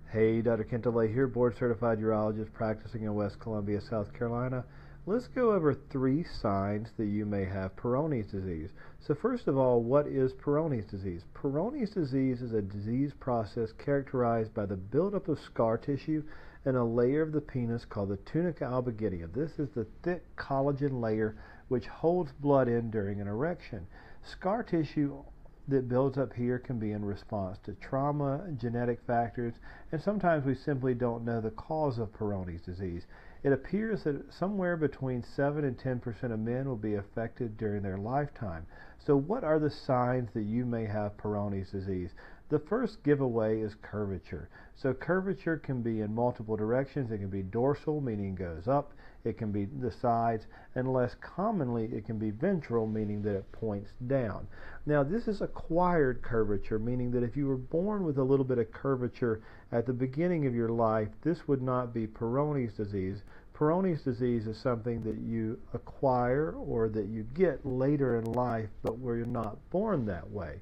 Hey, Dr. Kent DeLay here, board certified urologist practicing in West Columbia, South Carolina. Let's go over 3 signs that you may have Peyronie's disease. So first of all, what is Peyronie's disease? Peyronie's disease is a disease process characterized by the buildup of scar tissue in a layer of the penis called the tunica albuginea. This is the thick collagen layer which holds blood in during an erection. Scar tissue that builds up here can be in response to trauma, genetic factors, and sometimes we simply don't know the cause of Peyronie's disease. It appears that somewhere between 7 and 10% of men will be affected during their lifetime. So what are the signs that you may have Peyronie's disease? The first giveaway is curvature. So curvature can be in multiple directions. It can be dorsal, meaning it goes up. It can be the sides, and less commonly it can be ventral, meaning that it points down. Now this is acquired curvature, meaning that if you were born with a little bit of curvature at the beginning of your life, this would not be Peyronie's disease. Peyronie's disease is something that you acquire or that you get later in life, but where you're not born that way.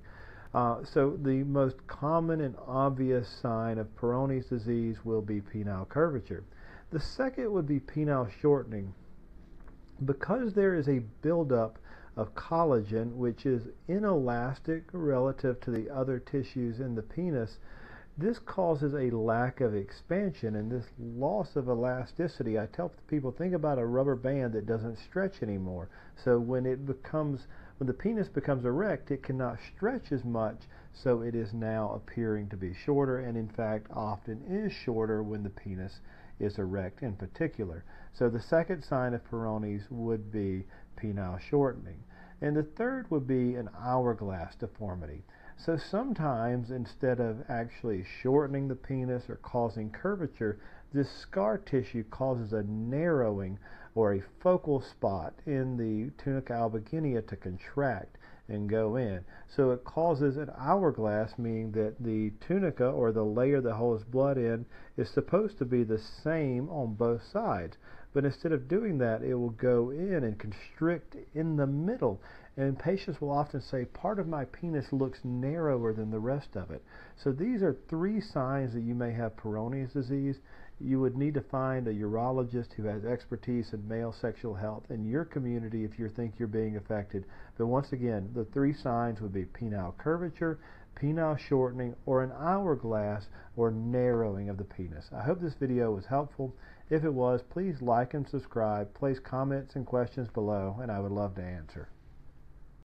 So the most common and obvious sign of Peyronie's disease will be penile curvature. The second would be penile shortening. Because there is a buildup of collagen, which is inelastic relative to the other tissues in the penis, this causes a lack of expansion and this loss of elasticity. I tell people, think about a rubber band that doesn't stretch anymore. So when the penis becomes erect, it cannot stretch as much, so it is now appearing to be shorter, and in fact often is shorter when the penis is erect in particular. So the second sign of Peyronie's would be penile shortening. And the third would be an hourglass deformity. So sometimes instead of actually shortening the penis or causing curvature, this scar tissue causes a narrowing or a focal spot in the tunica albuginea to contract and go in. So it causes an hourglass, meaning that the tunica, or the layer that holds blood in, is supposed to be the same on both sides. But instead of doing that, it will go in and constrict in the middle. And patients will often say, part of my penis looks narrower than the rest of it. So these are 3 signs that you may have Peyronie's disease. You would need to find a urologist who has expertise in male sexual health in your community if you think you're being affected. But once again, the 3 signs would be penile curvature, penile shortening, or an hourglass or narrowing of the penis. I hope this video was helpful. If it was, please like and subscribe. Place comments and questions below, and I would love to answer.